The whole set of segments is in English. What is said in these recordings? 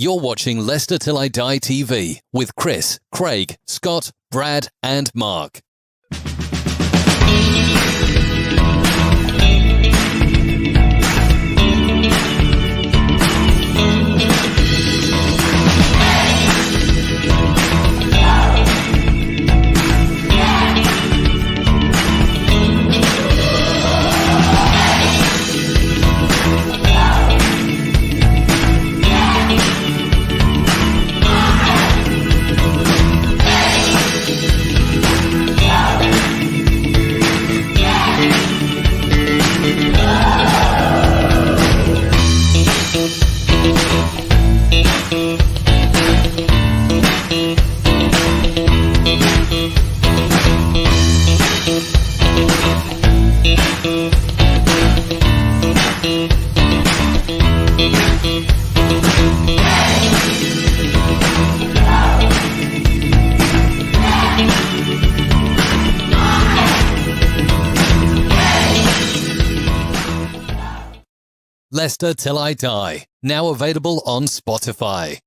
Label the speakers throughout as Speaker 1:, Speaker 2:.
Speaker 1: You're watching Leicester Till I Die TV with Chris, Craig, Scott, Brad and Mark. Leicester Till I Die, now available on Spotify.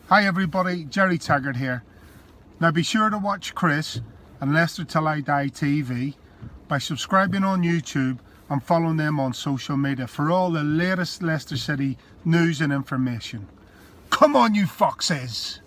Speaker 2: Hi everybody, Jerry Taggart here. Now be sure to watch Chris and Leicester Till I Die TV by subscribing on YouTube and following them on social media for all the latest Leicester City news and information. Come on you foxes!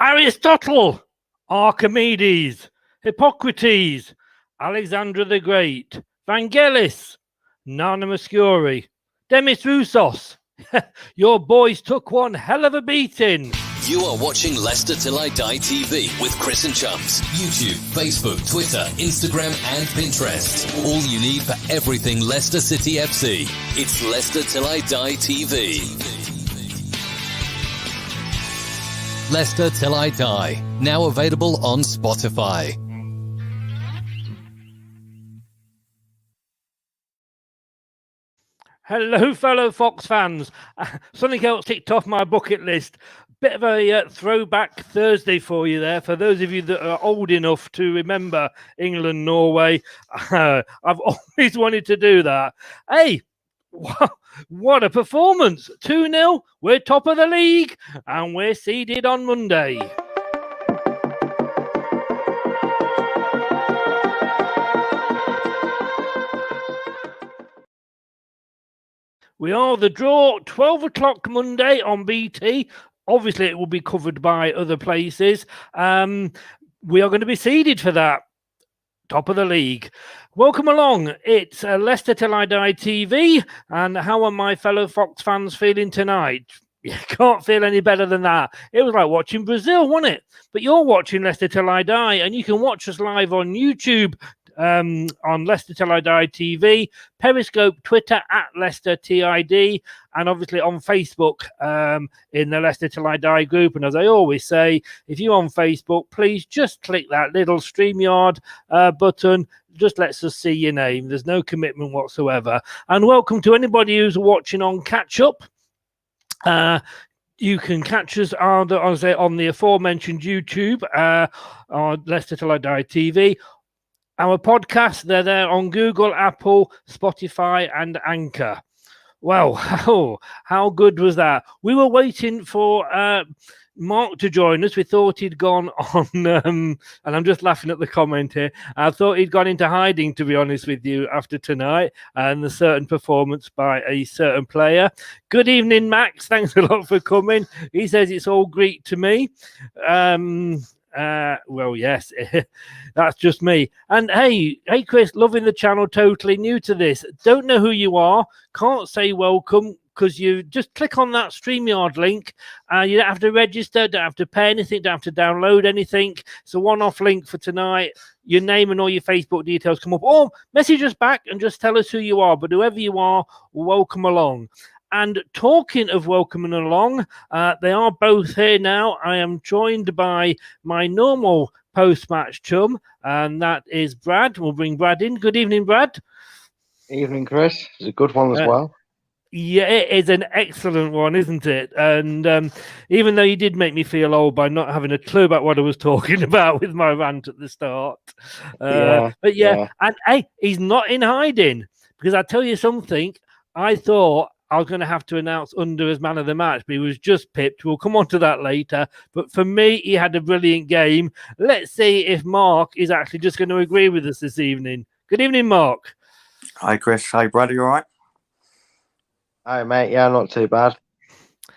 Speaker 3: Aristotle, Archimedes, Hippocrates, Alexander the Great, Vangelis, Nana Muscuri, Demis Roussos. Your boys took one hell of a beating.
Speaker 1: You are watching Leicester Till I Die TV with Chris and Chums. YouTube, Facebook, Twitter, Instagram and Pinterest. All you need for everything Leicester City FC. It's Leicester Till I Die TV. Leicester Till I Die, now available on Spotify.
Speaker 3: Hello, fellow Fox fans. Something else ticked off my bucket list. Bit of a throwback Thursday for you there. For those of you that are old enough to remember England-Norway, I've always wanted to do that. Hey, what a performance. 2-0, we're top of the league, and we're seeded on Monday. We are the draw, 12 o'clock Monday on BT. Obviously, it will be covered by other places. We are going to be seeded for that. Top of the league. Welcome along. It's Leicester Till I Die TV. And how are my fellow Fox fans feeling tonight? You can't feel any better than that. It was like watching Brazil, wasn't it? But you're watching Leicester Till I Die, and you can watch us live on YouTube on Leicester Till I Die TV, Periscope, Twitter at Leicester TID, and obviously on Facebook in the Leicester Till I Die group. And as I always say, if you're on Facebook, please just click that little StreamYard button. Just lets us see your name. There's no commitment whatsoever. And welcome to anybody who's watching on Catch Up. You can catch us on the aforementioned YouTube, on Leicester Till I Die TV. Our podcasts, they're there on Google, Apple, Spotify, and Anchor. Well, how good was that? We were waiting for Mark to join us. We thought he'd gone on, and I'm just laughing at the comment here. I thought he'd gone into hiding, to be honest with you, after tonight and the certain performance by a certain player. Good evening, Max. Thanks a lot for coming. He says it's all Greek to me. Well, yes, that's just me. And hey, Chris, loving the channel, totally new to this. Don't know who you are, can't say welcome because you just click on that StreamYard link. You don't have to register, don't have to pay anything, don't have to download anything. It's a one-off link for tonight. Your name and all your Facebook details come up, or message us back and just tell us who you are. But whoever you are, welcome along. And talking of welcoming along, they are both here now. I am joined by my normal post-match chum, and that is Brad. We'll bring Brad in. Good evening, Brad.
Speaker 4: Evening, Chris. It's a good one as well.
Speaker 3: Yeah, it is an excellent one, isn't it? And even though you did make me feel old by not having a clue about what I was talking about with my rant at the start. But yeah, and hey, he's not in hiding, because I tell you something, I thought I was going to have to announce Under as man of the match, but he was just pipped. We'll come on to that later. But for me, he had a brilliant game. Let's see if Mark is actually just going to agree with us this evening. Good evening, Mark.
Speaker 4: Hi, Chris. Hi, Brad. Are you all right?
Speaker 5: Hi, mate. Yeah, not too bad.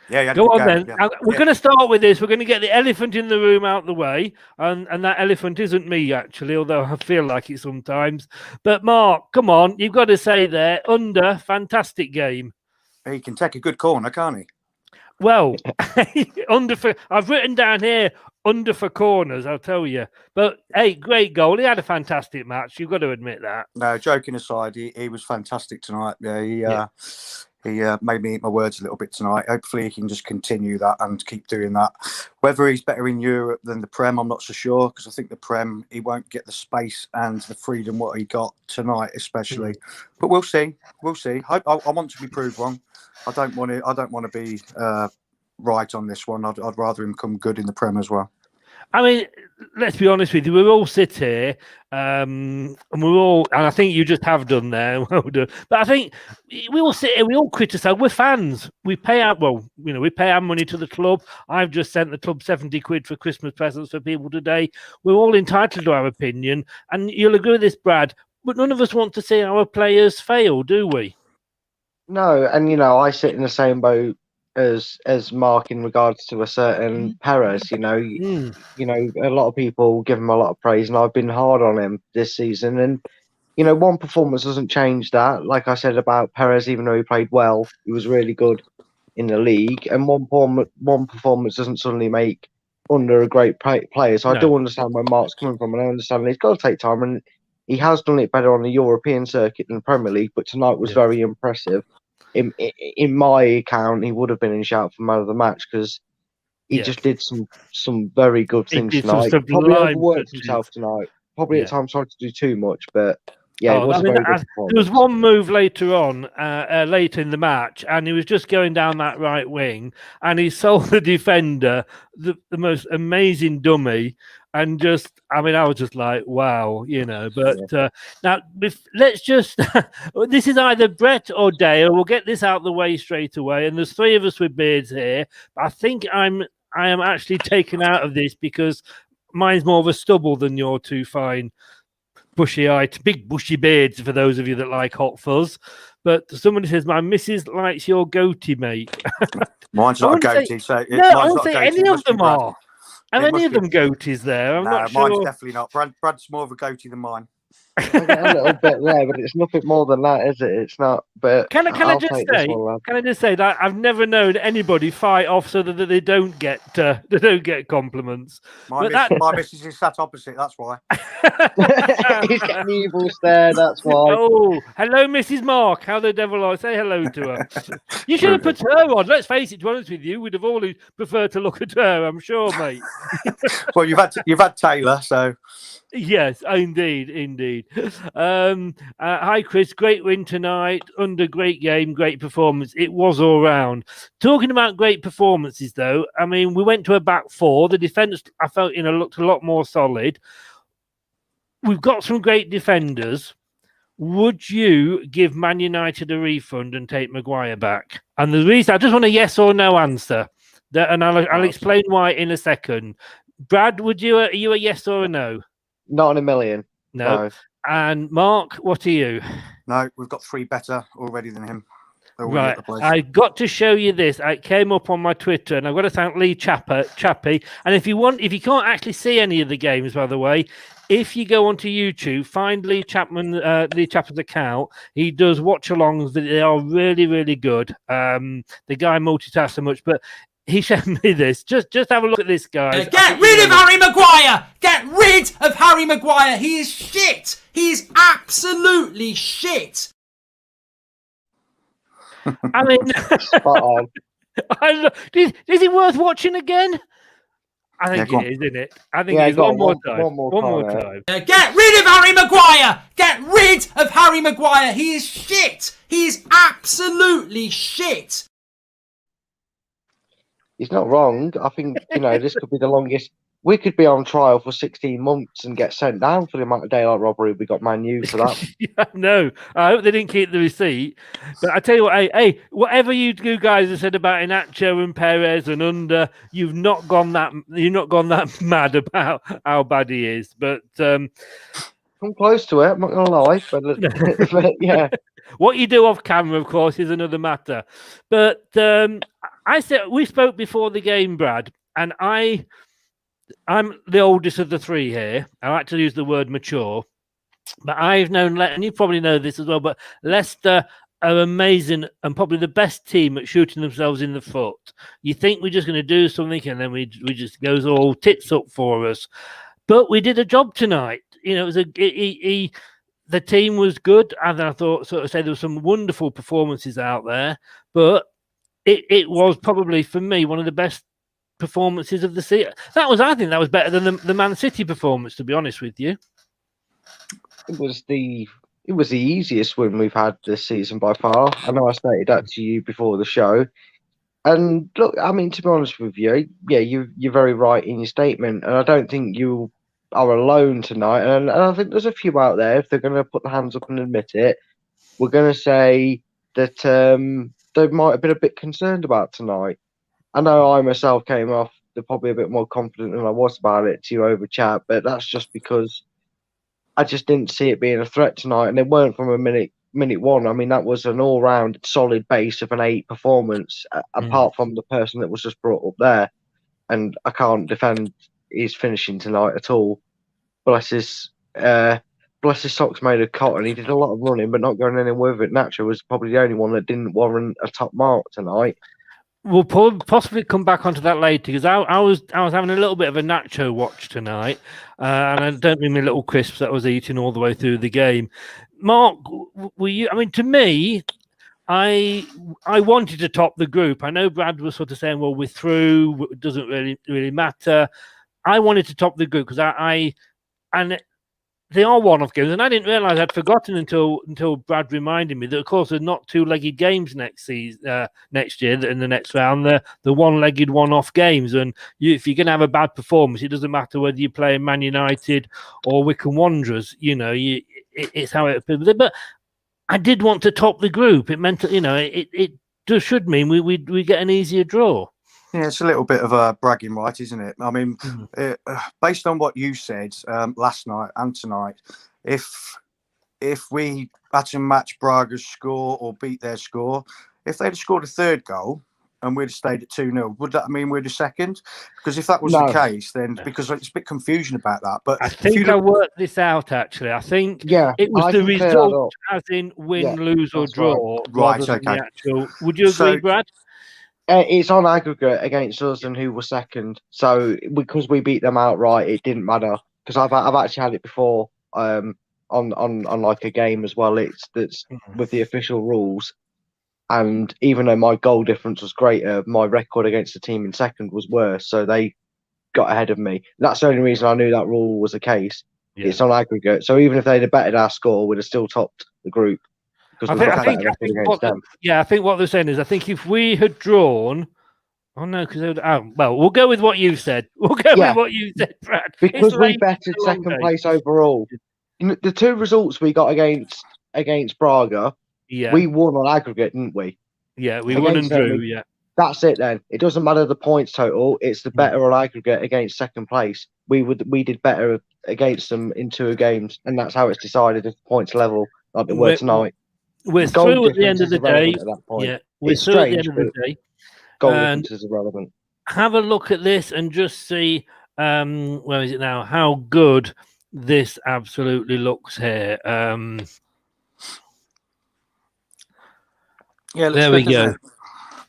Speaker 4: Yeah.
Speaker 3: Go on then. Yeah. We're going to start with this. We're going to get the elephant in the room out the way. And that elephant isn't me, actually, although I feel like it sometimes. But Mark, come on. You've got to say there, Under, fantastic game.
Speaker 4: He can take a good corner, can't he?
Speaker 3: Well, I've written down here, under for corners, I'll tell you. But, hey, great goal. He had a fantastic match. You've got to admit that.
Speaker 4: No, joking aside, he was fantastic tonight. Yeah, he made me eat my words a little bit tonight. Hopefully he can just continue that and keep doing that. Whether he's better in Europe than the Prem, I'm not so sure, because I think the Prem, he won't get the space and the freedom what he got tonight, especially. But we'll see. We'll see. I want to be proved wrong. I don't want to be right on this one. I'd rather him come good in the Prem as well.
Speaker 3: I mean, let's be honest with you. We all sit here, and I think you just have done there. Well done. But I think we all sit here. We all criticise. We're fans. We pay our we pay our money to the club. I've just sent the club 70 quid for Christmas presents for people today. We're all entitled to our opinion, and you'll agree with this, Brad. But none of us want to see our players fail, do we?
Speaker 5: No, and I sit in the same boat as Mark in regards to a certain Perez. A lot of people give him a lot of praise, and I've been hard on him this season. And one performance doesn't change that. Like I said about Perez, even though he played well, he was really good in the league. And one performance doesn't suddenly make Under a great player. So I do understand where Mark's coming from, and I understand he's got to take time. And he has done it better on the European circuit than the Premier League, but tonight was very impressive. In my account, he would have been in shout for man of the match, because he just did some very good things tonight. Probably overworked himself tonight. Probably at times tried to do too much, but yeah, it was a very good performance.
Speaker 3: There was one move later on, later in the match, and he was just going down that right wing, and he sold the defender the most amazing dummy. And I was just like, wow, But now, let's just, this is either Brett or Dale. We'll get this out of the way straight away. And there's three of us with beards here. I think I am actually taken out of this, because mine's more of a stubble than your two fine big bushy beards, for those of you that like hot fuzz. But somebody says, my missus likes your goatee, mate.
Speaker 4: Mine's not a goatee.
Speaker 3: I don't think any of them are. Are any of them goatees there? I'm not sure.
Speaker 4: Mine's definitely not. Brad's more of a goatee than mine.
Speaker 5: I get a little bit there, but it's nothing more than that, is it? It's not. But
Speaker 3: can I just say that I've never known anybody fight off so that they don't get compliments.
Speaker 4: My missus is sat opposite. That's why.
Speaker 5: He's getting evil stare. That's why.
Speaker 3: Oh, hello, Mrs. Mark. How the devil I say hello to her. You should have put her on. Let's face it. To be honest with you, we'd have all preferred to look at her. I'm sure, mate.
Speaker 4: Well, you've had Taylor, so.
Speaker 3: Yes, indeed. Hi, Chris. Great win tonight. Under, great game, great performance. It was all round. Talking about great performances, though, I mean, we went to a back four. The defence, I felt, looked a lot more solid. We've got some great defenders. Would you give Man United a refund and take Maguire back? And the reason, I just want a yes or no answer, and I'll explain why in a second. Brad, are you a yes or a no?
Speaker 5: Not in a million.
Speaker 3: No. And Mark, what are you?
Speaker 4: No, we've got three better already than him.
Speaker 3: Right. I got to show you this. It came up on my Twitter, and I've got to thank Lee Chappie. And if you can't actually see any of the games, by the way, if you go onto YouTube, find Lee Chapman's account. He does watch-alongs. They are really, really good. The guy multitasks so much, but he showed me this. Just have a look at this, guys.
Speaker 6: Get rid of Harry Maguire! Get rid of Harry Maguire! He is shit! He is absolutely shit!
Speaker 3: I mean,
Speaker 5: spot on.
Speaker 3: Is it worth watching again? I think
Speaker 4: go
Speaker 3: it is, isn't it? I think
Speaker 5: Yeah,
Speaker 3: it is.
Speaker 5: go
Speaker 3: One
Speaker 5: on,
Speaker 3: more
Speaker 5: one more time.
Speaker 3: time.
Speaker 6: Get rid of Harry Maguire! Get rid of Harry Maguire! He is shit! He is absolutely shit!
Speaker 5: He's not wrong. I think, this could be the longest. We could be on trial for 16 months and get sent down for the amount of daylight robbery we got Man U for that.
Speaker 3: Yeah, no, I hope they didn't keep the receipt. But I tell you what, hey, whatever you guys have said about Inacho and Perez and Under, you've not gone that mad about how bad he is. But
Speaker 5: I'm close to it. I'm not gonna lie, but yeah.
Speaker 3: What you do off camera, of course, is another matter. But I said we spoke before the game, Brad, and I'm the oldest of the three here. I like to use the word mature, but I've known, and you probably know this as well, but Leicester are amazing and probably the best team at shooting themselves in the foot. You think we're just going to do something and then we just goes all tits up for us. But we did a job tonight. It was the team was good, and I thought, sort of say, there were some wonderful performances out there, but it was probably, for me, one of the best performances of the season. I think that was better than the Man City performance, to be honest with you.
Speaker 5: It was the easiest win we've had this season by far. I know I stated that to you before the show. And look, I mean, to be honest with you, yeah, you're very right in your statement. And I don't think you are alone tonight. And I think there's a few out there, if they're going to put their hands up and admit it, we're going to say that they might have been a bit concerned about tonight. I know I myself came off probably a bit more confident than I was about it to you over chat, but that's just because I just didn't see it being a threat tonight, and it weren't from a minute one. I mean, that was an all-round solid base of an 8 performance, apart from the person that was just brought up there, and I can't defend his finishing tonight at all. Bless his socks made of cotton. He did a lot of running, but not going anywhere with it. Nacho was probably the only one that didn't warrant a top mark tonight.
Speaker 3: We'll possibly come back onto that later, because I was having a little bit of a Nacho watch tonight, and I don't mean my little crisps that I was eating all the way through the game. Mark, were you? I mean, to me, I wanted to top the group. I know Brad was sort of saying, "Well, we're through. It doesn't really matter." I wanted to top the group because and they are one-off games, and I didn't realise I'd forgotten until Brad reminded me that, of course, there's not two-legged games next year in the next round. The one-legged, one-off games, and if you're going to have a bad performance, it doesn't matter whether you're playing Man United or Wycombe Wanderers. It's how it. But I did want to top the group. It meant, it just should mean we get an easier draw.
Speaker 4: Yeah, it's a little bit of a bragging right, isn't it? I mean, based on what you said last night and tonight, if we had to match Braga's score or beat their score, if they'd have scored a third goal and we'd have stayed at 2-0, would that mean we're the second? Because if that was the case, then because it's a bit confusion about that. But
Speaker 3: I think I worked this out, actually. I think it was the result, as in win, lose or draw, rather than the actual. Would you agree, Brad?
Speaker 5: It's on aggregate against us and who was second. So because we beat them outright, it didn't matter. Because I've actually had it before on like a game as well. That's with the official rules. And even though my goal difference was greater, my record against the team in second was worse. So they got ahead of me. That's the only reason I knew that rule was the case. Yeah. It's on aggregate. So even if they'd have bettered our score, we'd have still topped the group. I
Speaker 3: think what they're saying is, I think if we had drawn, we'll go with what you said. With what you said, Brad.
Speaker 5: Because we bettered second place overall. The 2 results we got against Braga, we won on aggregate, didn't we?
Speaker 3: Yeah, we won and drew. Yeah,
Speaker 5: that's it. Then it doesn't matter the points total; it's the better on aggregate against second place. We did better against them in 2 games, and that's how it's decided if the points level like they were tonight.
Speaker 3: We're through at the end of the day. Yeah, we're through at the end of the day.
Speaker 5: Goal difference is irrelevant.
Speaker 3: Have a look at this and just see where is it now? How good this absolutely looks here. There we go.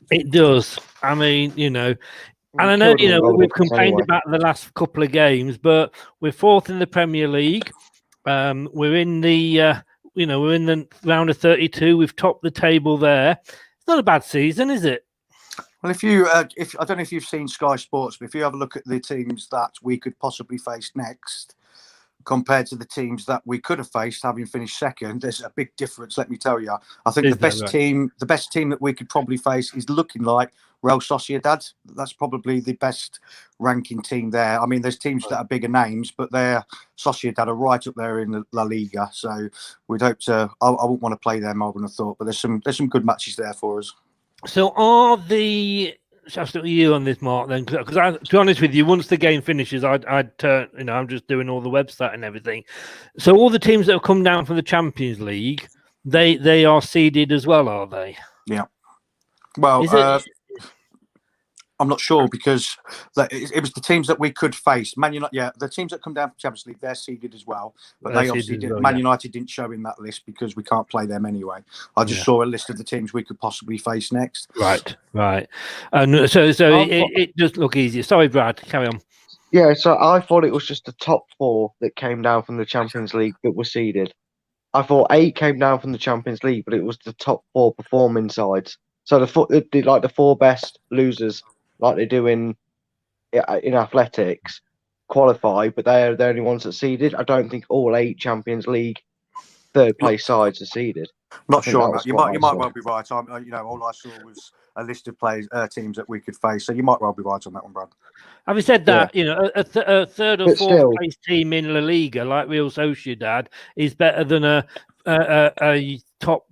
Speaker 3: It does. I mean, and I know, we've complained about the last couple of games, but we're 4th in the Premier League. We're in the we're in the round of 32. We've topped the table there. It's not a bad season, is it?
Speaker 4: Well, if I don't know if you've seen Sky Sports, but if you have a look at the teams that we could possibly face next, compared to the teams that we could have faced, having finished second, there's a big difference. Let me tell you. I think the best team that we could probably face is looking like Real Sociedad. That's probably the best ranking team there. I mean, there's teams that are bigger names, but they're Sociedad are right up there in the La Liga. So we'd hope to. I wouldn't want to play them, I wouldn't have thought, but there's some good matches there for us.
Speaker 3: So are the just you on this, Mark? Then, because to be honest with you, once the game finishes, I'd turn. I'm just doing all the website and everything. So all the teams that have come down from the Champions League, they are seeded as well, are they?
Speaker 4: Yeah. Well, I'm not sure because it was the teams that we could face. Man United, yeah, the teams that come down from Champions League, they're seeded as well. But they obviously didn't. Man United didn't show in that list because we can't play them anyway. I just saw a list of the teams we could possibly face next.
Speaker 3: Right. And so it does look easier. Sorry, Brad, carry on.
Speaker 5: Yeah, so I thought it was just the top 4 that came down from the Champions League that were seeded. I thought 8 came down from the Champions League, but it was the top 4 performing sides. So the 4 best losers, like they do in athletics, qualify, but they're the only ones that seeded. I don't think all 8 Champions League third place sides are seeded.
Speaker 4: Not sure, Matt. You might well be right. All I saw was a list of teams that we could face. So you might well be right on that one, Brad.
Speaker 3: Having said that, a third or fourth place team in La Liga like Real Sociedad is better than a top.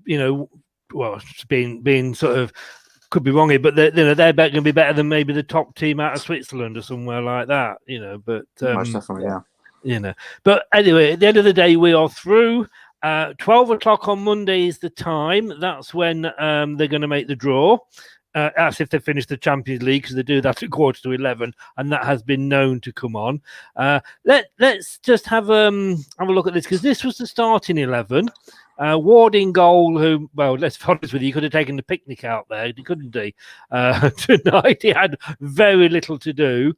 Speaker 3: Well, it's being sort of. Could be wrong here, but they're going to be better than maybe the top team out of Switzerland or somewhere like that, But
Speaker 4: most definitely, yeah.
Speaker 3: But anyway, at the end of the day, we are through. 12 o'clock on Monday is the time. That's when they're going to make the draw. As if they finish the Champions League, because they do that at 11:15, and that has been known to come on. Let's just have a look at this, because this was the starting 11. Ward in goal, who, well, let's be honest with you, could have taken the picnic out there, couldn't he? Tonight he had very little to do.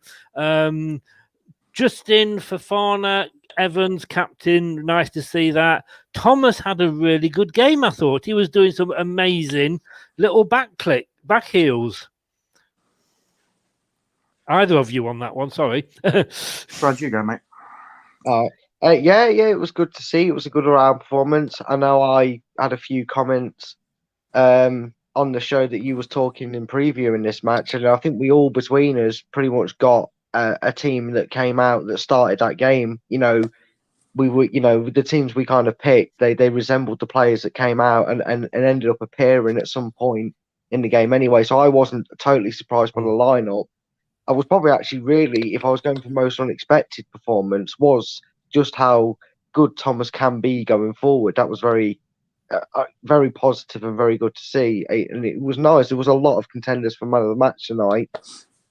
Speaker 3: Justin, Fofana, Evans, captain, nice to see that. Thomas had a really good game, I thought. He was doing some amazing little back heels. Either of you on that one, sorry.
Speaker 4: Brad, you go, mate.
Speaker 5: Yeah, it was good to see. It was a good all-round performance. I know I had a few comments on the show that you was talking in previewing this match, and I think we all between us pretty much got a team that came out that started that game. We were, the teams we kind of picked, they resembled the players that came out and ended up appearing at some point in the game anyway. So I wasn't totally surprised by the lineup. I was probably actually really, if I was going for most unexpected performance, was just how good Thomas can be going forward. That was very, very positive and very good to see. And it was nice. There was a lot of contenders for man of the match tonight.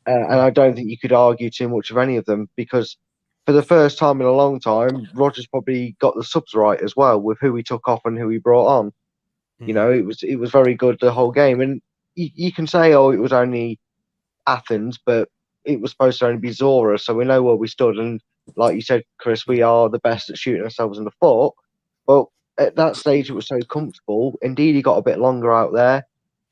Speaker 5: And I don't think you could argue too much of any of them, because for the first time in a long time, Rodgers probably got the subs right as well with who he took off and who he brought on. It was very good the whole game. And you can say, oh, it was only Athens, but it was supposed to only be Zora, so we know where we stood. And like you said, Chris, we are the best at shooting ourselves in the foot. But at that stage, it was so comfortable. Indeed, he got a bit longer out there.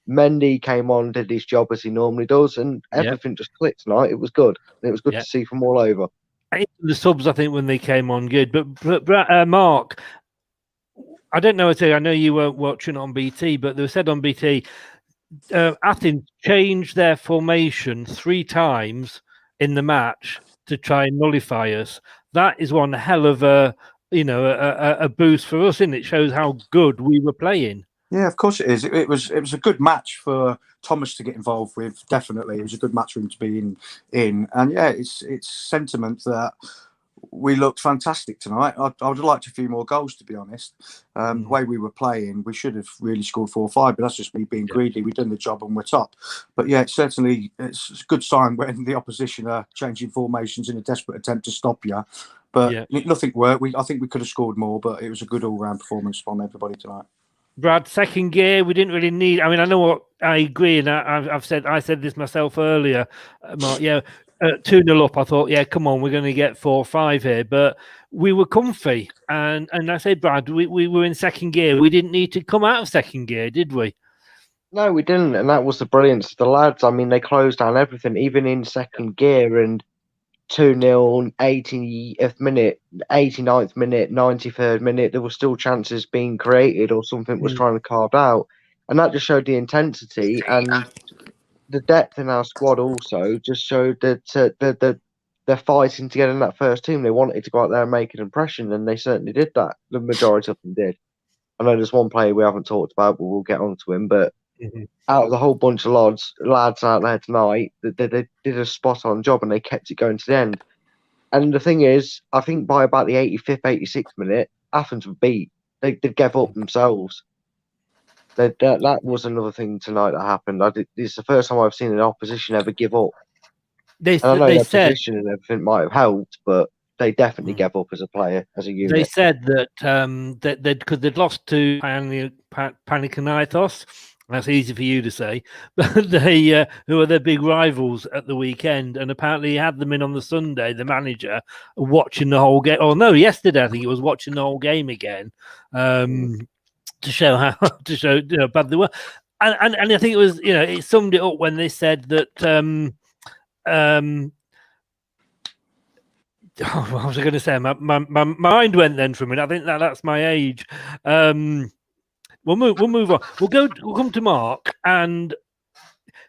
Speaker 5: Mendy came on, did his job as he normally does, and everything just clicked tonight. It was good. And it was good to see from all over.
Speaker 3: The subs, I think, when they came on, good. But Mark, I don't know. I know you weren't watching on BT, but they were said on BT, Athens changed their formation 3 times in the match to try and nullify us. That is one hell of a boost for us, and it shows how good we were playing.
Speaker 4: Yeah, of course it is. It was a good match for Thomas to get involved with. Definitely, it was a good match for him to be in. And yeah, it's sentiment that we looked fantastic tonight. I would have liked a few more goals, to be honest. The way we were playing, we should have really scored 4 or 5, but that's just me being greedy. We've done the job and we're top. But yeah, it's a good sign when the opposition are changing formations in a desperate attempt to stop you. But nothing worked. I think we could have scored more, but it was a good all-round performance from everybody tonight.
Speaker 3: Brad, second gear, we didn't really need. I mean, I know what I agree, and I said this myself earlier, Mark. 2-0 up. I thought, come on, we're going to get 4 or 5 here, but we were comfy. And I say, Brad, we were in second gear. We didn't need to come out of second gear, did we?
Speaker 5: No, we didn't, and that was the brilliance of the lads. I mean, they closed down everything, even in second gear, and 2-0, 80th minute, 89th minute, 93rd minute, there were still chances being created or something was trying to carve out. And that just showed the intensity and the depth in our squad also just showed that they're fighting together in that first team. They wanted to go out there and make an impression, and they certainly did that. The majority of them did. I know there's one player we haven't talked about, but we'll get on to him. But out of the whole bunch of lads out there tonight, they did a spot-on job and they kept it going to the end. And the thing is, I think by about the 85th, 86th minute, Athens were beat. They gave up themselves. That was another thing tonight that happened. It's the first time I've seen an opposition ever give up.
Speaker 3: They
Speaker 5: And I know their
Speaker 3: said
Speaker 5: position and everything might have helped, but they definitely gave up as a player, as a unit.
Speaker 3: they said that because they'd lost to Panathinaikos. That's easy for you to say, but they who are their big rivals at the weekend, and apparently he had them in on the Sunday. The manager watching the whole game. Oh no, yesterday I think he was watching the whole game again to show how bad they were. And I think it was it summed it up when they said that. What was I going to say? My mind went then for a minute. I think that's my age. We'll move on. We'll come to Mark and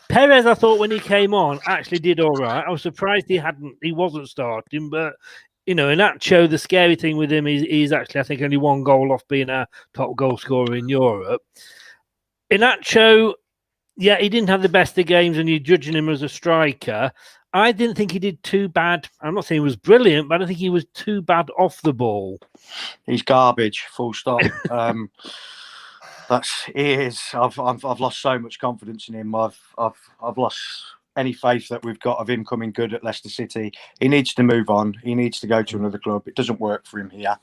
Speaker 3: Perez. I thought when he came on actually did all right. I was surprised he wasn't starting, but in that show, the scary thing with him is he's actually, I think, only one goal off being our top goal scorer in Europe. In that show, yeah, he didn't have the best of games, and you're judging him as a striker. I didn't think he did too bad. I'm not saying he was brilliant, but I don't think he was too bad off the ball.
Speaker 4: He's garbage, full stop. He is. I've lost so much confidence in him. I've lost any faith that we've got of him coming good at Leicester City. He needs to move on. He needs to go to another club. It doesn't work for him here.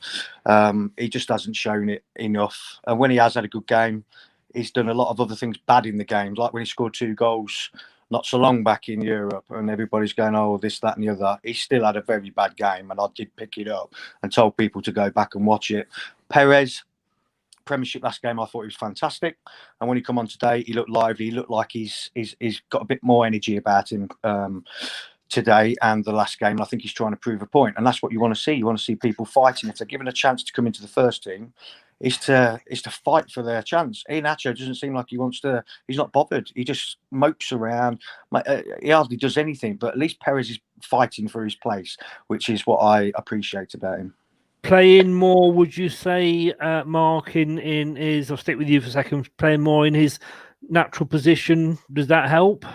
Speaker 4: He just hasn't shown it enough. And when he has had a good game, he's done a lot of other things bad in the games, like when he scored 2 goals not so long back in Europe, and everybody's going, oh, this, that, and the other. He still had a very bad game, and I did pick it up and told people to go back and watch it. Perez, Premiership last game, I thought he was fantastic, and when he come on today, he looked lively. He looked like he's got a bit more energy about him today and the last game. I think he's trying to prove a point, and that's what you want to see. You want to see people fighting. If they're given a chance to come into the first team, is to fight for their chance. Iheanacho doesn't seem like he wants to. He's not bothered. He just mopes around. He hardly does anything. But at least Perez is fighting for his place, which is what I appreciate about him.
Speaker 3: Playing more, would you say, Mark? In his, I'll stick with you for a second. Playing more in his natural position, does that help?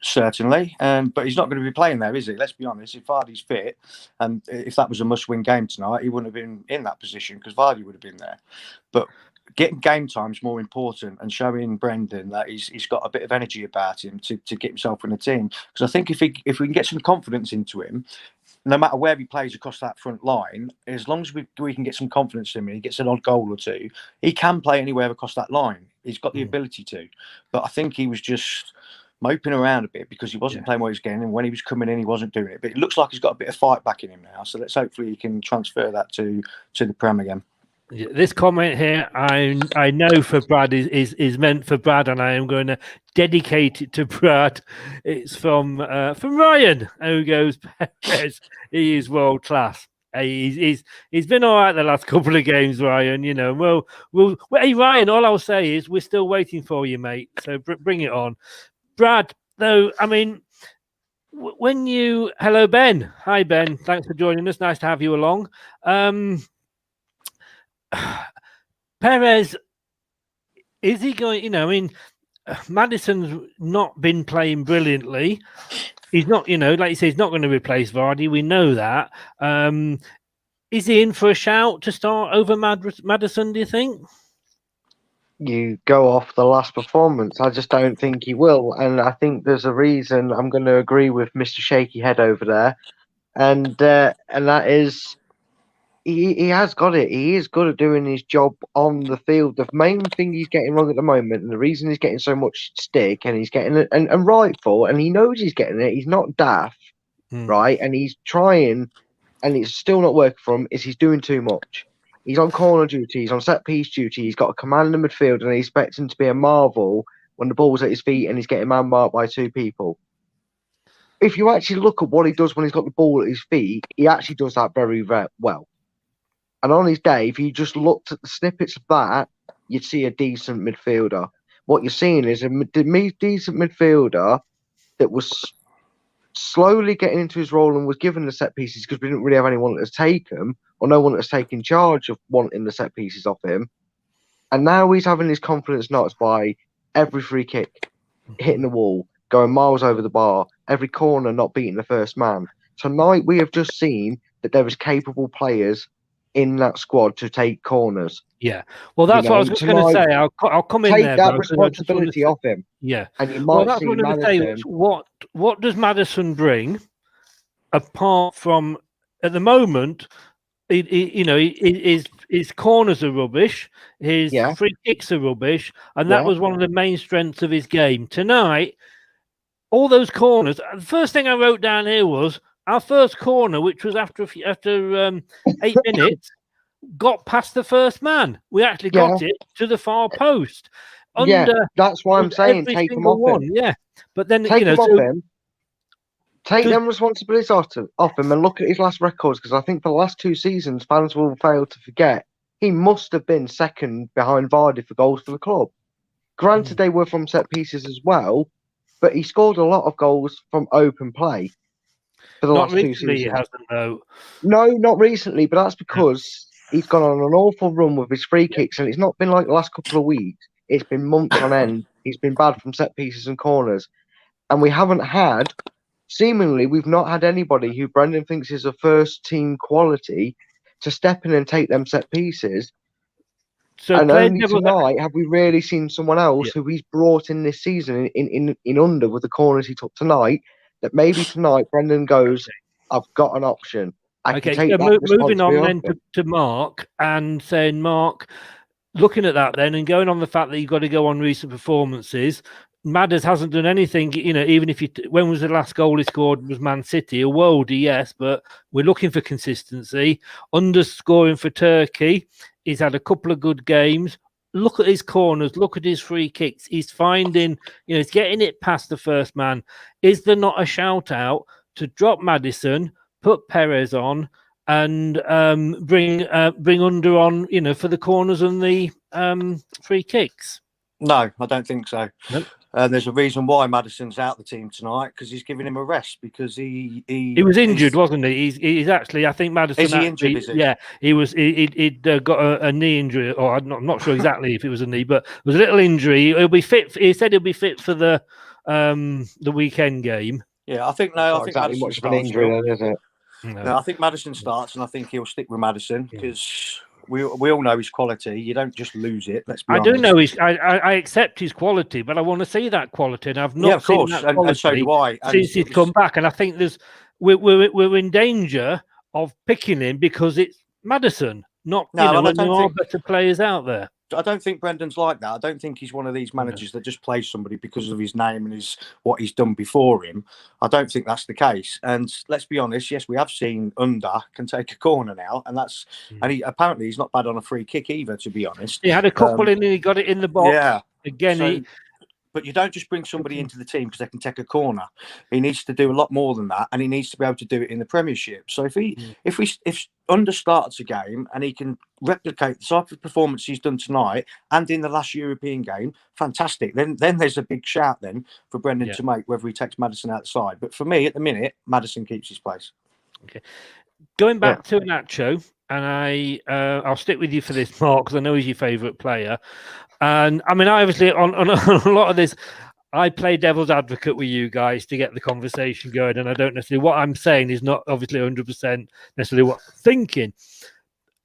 Speaker 4: Certainly, but he's not going to be playing there, is he? Let's be honest. If Vardy's fit, and if that was a must-win game tonight, he wouldn't have been in that position because Vardy would have been there. But getting game time is more important, and showing Brendan that he's got a bit of energy about him to get himself in the team. Because I think if we can get some confidence into him, no matter where he plays across that front line, as long as we can get some confidence in him and he gets an odd goal or two, he can play anywhere across that line. He's got the ability to. But I think he was just moping around a bit because he wasn't playing what he was getting, and when he was coming in, he wasn't doing it. But it looks like he's got a bit of fight back in him now. So let's hopefully he can transfer that to the Prem again.
Speaker 3: This comment here, I know for Brad is meant for Brad, and I am going to dedicate it to Brad. It's from Ryan, who goes, Perez, he is world class. He's been all right the last couple of games, Ryan. Well, hey Ryan, all I'll say is we're still waiting for you, mate. So bring it on, Brad. Though, I mean, hello Ben, hi Ben, thanks for joining us. Nice to have you along. Perez, is he going? I mean, Maddison's not been playing brilliantly. He's not, like you say, he's not going to replace Vardy. We know that. Is he in for a shout to start over Maddison, do you think?
Speaker 5: You go off the last performance. I just don't think he will. And I think there's a reason. I'm going to agree with Mr. Shaky Head over there. And that is... He has got it. He is good at doing his job on the field. The main thing he's getting wrong at the moment, and the reason he's getting so much stick, and he's getting it, and rightful, and he knows he's getting it. He's not daft, right? And he's trying, and it's still not working for him. Is he's doing too much? He's on corner duty. He's on set piece duty. He's got a command in the midfield, and he expects him to be a marvel when the ball's at his feet and he's getting man-marked by 2 people. If you actually look at what he does when he's got the ball at his feet, he actually does that very, very well. And on his day, if you just looked at the snippets of that, you'd see a decent midfielder. What you're seeing is a decent midfielder that was slowly getting into his role and was given the set pieces because we didn't really have anyone that has taken or no one that has taken charge of wanting the set pieces off him. And now he's having his confidence knocked by every free kick hitting the wall, going miles over the bar, every corner not beating the first man. Tonight we have just seen that there is capable players in that squad to take corners.
Speaker 3: Yeah, well, that's what I was just going to say. I'll come in there.
Speaker 5: Take that responsibility off him.
Speaker 3: Yeah,
Speaker 5: and you might
Speaker 3: that's
Speaker 5: see
Speaker 3: what I'm going to say. What does Maddison bring apart from at the moment? His corners are rubbish. His free kicks are rubbish, and that was one of the main strengths of his game tonight. All those corners. The first thing I wrote down here was our first corner, which was after 8 minutes, got past the first man. We actually got it to the far post.
Speaker 5: That's why I'm saying take him off him.
Speaker 3: Yeah, but then
Speaker 5: take him off him. Take them responsibilities off him and look at his last records, because I think for the last 2 seasons, fans will fail to forget he must have been second behind Vardy for goals for the club. Granted, they were from set pieces as well, but he scored a lot of goals from open play for the last 2 seasons.
Speaker 3: He hasn't, though.
Speaker 5: No, not recently, but that's because he's gone on an awful run with his free kicks, and it's not been like the last couple of weeks. It's been months on end. He's been bad from set pieces and corners, and we haven't had. Seemingly, we've not had anybody who Brendan thinks is a first-team quality to step in and take them set pieces. So and only tonight have we really seen someone else who he's brought in this season in under with the corners he took tonight, that maybe tonight Brendan goes, I've got an option. I can take that
Speaker 3: moving on then to Mark and saying, Mark, looking at that then and going on the fact that you've got to go on recent performances, Madders hasn't done anything, even if when was the last goal he scored was Man City, a worldie, yes, but we're looking for consistency. Underscoring for Turkey, he's had a couple of good games. Look at his corners, look at his free kicks. He's finding, he's getting it past the first man. Is there not a shout out to drop Maddison, put Perez on, and bring Under on, for the corners and the free kicks?
Speaker 4: No, I don't think so.
Speaker 3: Nope.
Speaker 4: There's a reason why Maddison's out the team tonight, because he's giving him a rest, because he
Speaker 3: was injured, wasn't he? He's actually, I think Maddison.
Speaker 4: Is he injured? Is he?
Speaker 3: Yeah, he was. He'd got a knee injury, or I'm not sure exactly if it was a knee, but it was a little injury. He'll be fit. He said he'll be fit for the weekend game.
Speaker 4: Yeah, I think exactly
Speaker 5: much of an injury, then, is it?
Speaker 4: No, I think Maddison starts, and I think he'll stick with Maddison because. We all know his quality. You don't just lose it. Let's be honest.
Speaker 3: I do know I accept his quality, but I want to see that quality, and I've not seen that quality
Speaker 4: and so do I.
Speaker 3: Since he's come back. And I think we're in danger of picking him because it's Maddison, not when there are better players out there.
Speaker 4: I don't think Brendan's like that. I don't think he's one of these managers that just plays somebody because of his name and what he's done before him. I don't think that's the case. And let's be honest, yes, we have seen Under can take a corner now, and apparently he's not bad on a free kick either, to be honest.
Speaker 3: He had a couple in and he got it in the box.
Speaker 4: Yeah.
Speaker 3: Again,
Speaker 4: but you don't just bring somebody into the team because they can take a corner. He needs to do a lot more than that, and he needs to be able to do it in the Premiership. So if Under starts a game and he can replicate the type of performance he's done tonight and in the last European game, fantastic. Then there's a big shout then for Brendan to make, whether he takes Maddison outside. But for me, at the minute, Maddison keeps his place. Okay,
Speaker 3: going back to Nacho, and I'll stick with you for this, Mark, because I know he's your favourite player. And I mean, obviously, on a lot of this, I play devil's advocate with you guys to get the conversation going. And I don't necessarily, what I'm saying is not obviously 100% necessarily what I'm thinking.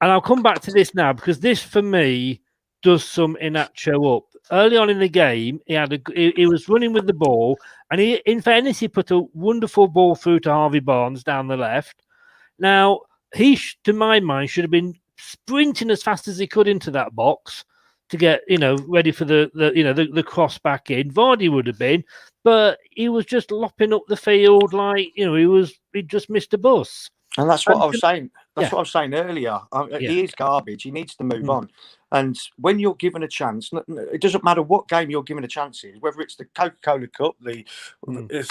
Speaker 3: And I'll come back to this now, because this, for me, does sum Iheanacho up. Early on in the game, he was running with the ball. And in fairness, he put a wonderful ball through to Harvey Barnes down the left. Now, he, to my mind, should have been sprinting as fast as he could into that box to get, ready for the cross back in. Vardy would have been, but he was just lopping up the field like, he just missed a bus.
Speaker 4: And that's what I was saying. That's what I was saying earlier. He is garbage. He needs to move on. And when you're given a chance, it doesn't matter what game you're given a chance in, whether it's the Coca-Cola Cup, the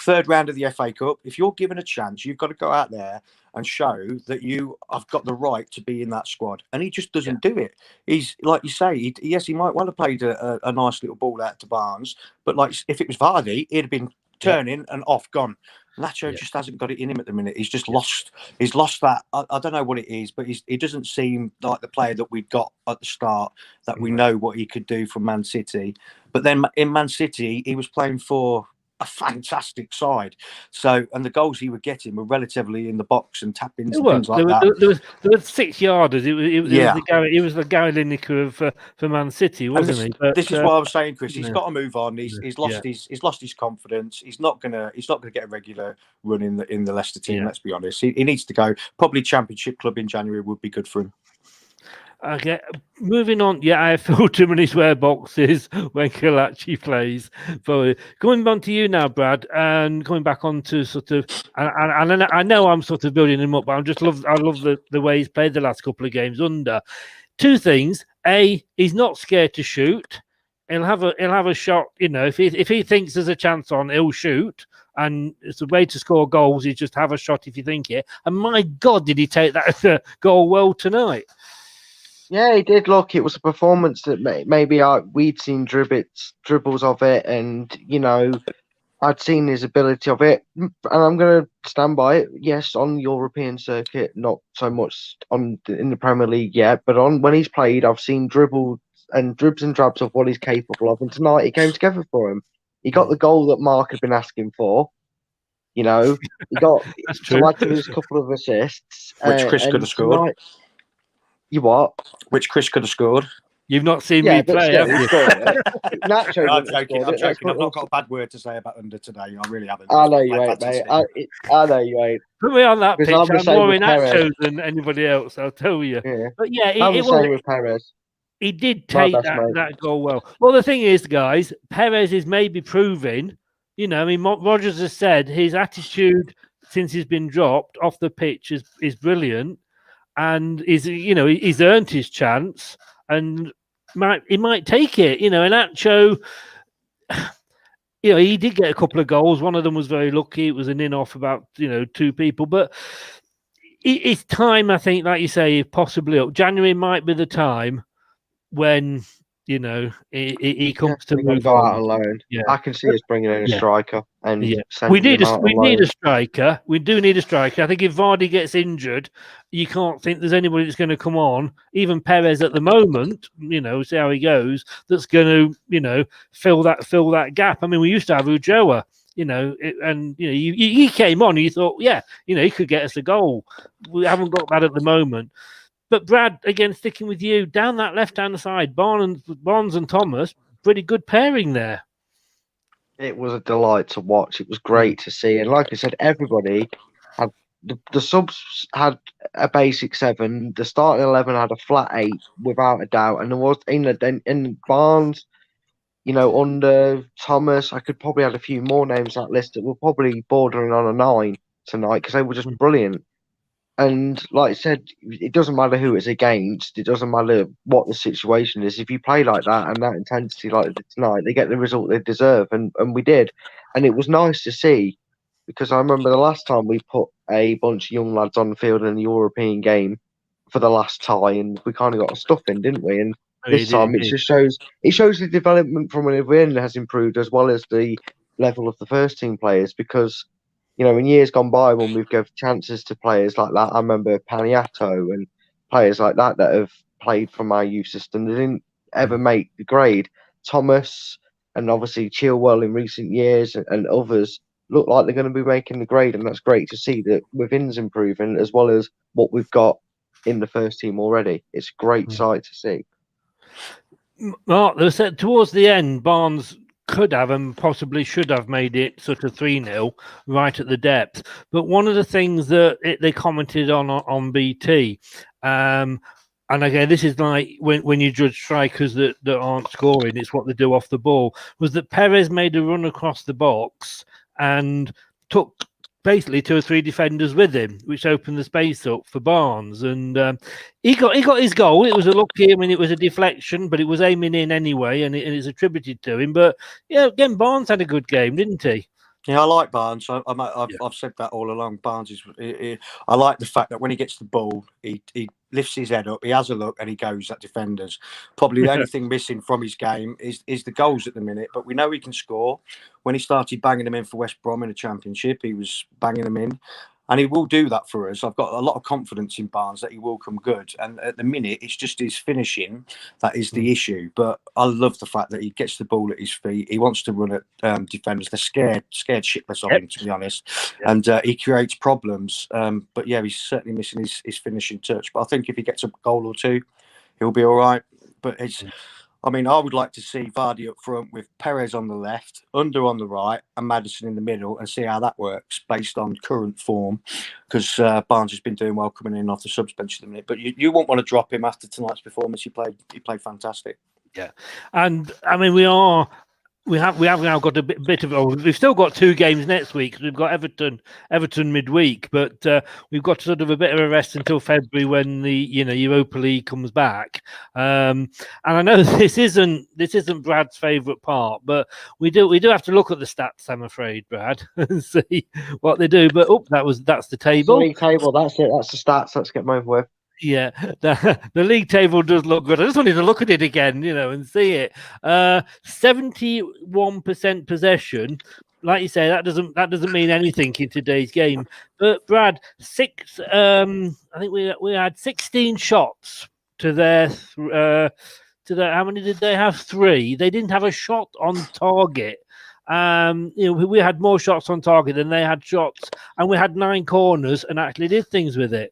Speaker 4: third round of the FA Cup. If you're given a chance, you've got to go out there and show that you have got the right to be in that squad. And he just doesn't do it. He's like you say, yes, he might well have played a nice little ball out to Barnes, but like if it was Vardy, he'd have been turning and off, gone. Nacho just hasn't got it in him at the minute. He's just lost. He's lost that. I don't know what it is, but he doesn't seem like the player that we got at the start, that we know what he could do from Man City. But then in Man City, he was playing for a fantastic side. So, and the goals he were getting were relatively in the box and tap-ins and things like that.
Speaker 3: There was 6 yarders. It was the Gary Lineker for Man City, wasn't he? But,
Speaker 4: this is what I was saying, Chris. He's got to move on. He's lost his confidence. He's not gonna get a regular run in the Leicester team. Let's be honest. He needs to go. Probably Championship club in January would be good for him.
Speaker 3: Okay, moving on. Yeah, I feel too many swear boxes when Kalachi plays. But going on to you now, Brad, and coming back on to sort of, and I know I'm sort of building him up, but I love the way he's played the last couple of games under. 2 things: A, he's not scared to shoot. He'll have a shot. You know, if he thinks there's a chance on, he'll shoot. And it's a way to score goals. You just have a shot if you think it. And my God, did he take that goal well tonight?
Speaker 5: Yeah, he did. Look, it was a performance that maybe we'd seen dribbles of it, and I'd seen his ability of it, and I'm going to stand by it. Yes, on the European circuit, not so much in the Premier League yet, but when he's played, I've seen dribbles and drabs of what he's capable of, and tonight it came together for him. He got the goal that Mark had been asking for. He got to add to his couple of assists,
Speaker 4: which Chris could have scored.
Speaker 5: Tonight, you what?
Speaker 4: Which Chris could have scored.
Speaker 3: You've not seen me play, have you?
Speaker 5: Nacho,
Speaker 4: I'm joking. I've not got a bad word to say about under today. I really haven't.
Speaker 5: I know you ain't, mate. I know you ain't.
Speaker 3: Put me on that pitch. I'm more in Nacho than anybody else, I'll tell you.
Speaker 5: Yeah.
Speaker 3: But yeah,
Speaker 5: it was with Perez.
Speaker 3: He did take that goal well. Well, the thing is, guys, Perez is maybe proving, Rodgers has said his attitude since he's been dropped off the pitch is brilliant. And he's earned his chance, and he might take it. And Nacho, he did get a couple of goals. One of them was very lucky. It was an in-off about 2 people. But it's time, I think, like you say, possibly January might be the time when he comes to move
Speaker 5: go
Speaker 3: on.
Speaker 5: Out alone.
Speaker 3: Yeah.
Speaker 5: I can see us bringing in a striker, and
Speaker 3: we need a striker. We do need a striker. I think if Vardy gets injured, you can't think there's anybody that's going to come on. Even Perez at the moment, see how he goes. That's going to fill that gap. I mean, we used to have Ujoa. He came on. And you thought, he could get us a goal. We haven't got that at the moment. But Brad, again, sticking with you, down that left-hand side, Barnes and Thomas, pretty good pairing there.
Speaker 5: It was a delight to watch. It was great to see. And like I said, everybody had the subs had a basic 7. The starting 11 had a flat 8, without a doubt. And there was in Barnes, under Thomas, I could probably add a few more names on that list that were probably bordering on a 9 tonight because they were just brilliant. And like I said, it doesn't matter who it's against. It doesn't matter what the situation is. If you play like that and that intensity like tonight, they get the result they deserve. And we did. And it was nice to see, because I remember the last time we put a bunch of young lads on the field in the European game for the last tie, and we kind of got a stuffing, didn't we? And this time it just shows the development from within has improved, as well as the level of the first team players, because in years gone by, when we've given chances to players like that, I remember Paniato and players like that have played from our youth system. They didn't ever make the grade. Thomas and obviously Chilwell in recent years and others look like they're going to be making the grade, and that's great to see that within's improving as well as what we've got in the first team already. It's a great sight to see.
Speaker 3: Mark, they said towards the end, Barnes could have and possibly should have made it sort of 3-0 right at the depth. But one of the things that they commented on BT, and again, this is like when you judge strikers that aren't scoring, it's what they do off the ball, was that Perez made a run across the box and took basically 2 or 3 defenders with him, which opened the space up for Barnes. And he got his goal. It was a lucky, it was a deflection, but it was aiming in anyway, and it's attributed to him. But yeah, again, Barnes had a good game, didn't he?
Speaker 4: Yeah, I like Barnes. I've said that all along. Barnes is. I like the fact that when he gets the ball, he lifts his head up, he has a look, and he goes at defenders. Probably the only thing missing from his game is the goals at the minute. But we know he can score. When he started banging them in for West Brom in the Championship, he was banging them in. And he will do that for us. I've got a lot of confidence in Barnes that he will come good. And at the minute, it's just his finishing that is the issue. But I love the fact that he gets the ball at his feet. He wants to run at defenders. They're scared shitless of him, to be honest. Yep. And he creates problems. But yeah, he's certainly missing his finishing touch. But I think if he gets a goal or two, he'll be all right. But it's... I mean, I would like to see Vardy up front with Perez on the left, Under on the right, and Maddison in the middle, and see how that works based on current form. Because Barnes has been doing well coming in off the subs bench at the minute. But you won't want to drop him after tonight's performance. He played fantastic.
Speaker 3: Yeah, and I mean we have now got a bit of. We've still got 2 games next week. We've got Everton midweek, but we've got sort of a bit of a rest until February when the Europa League comes back. And I know this isn't Brad's favourite part, but we do have to look at the stats. I'm afraid, Brad, and see what they do. But that's the table.
Speaker 5: League table. That's it. That's the stats. Let's get them over with.
Speaker 3: Yeah, the league table does look good. I just wanted to look at it again, and see it. 71% possession. Like you say, that doesn't mean anything in today's game. But Brad, I think we had 16 shots to their how many did they have? 3. They didn't have a shot on target. We had more shots on target than they had shots, and we had 9 corners and actually did things with it.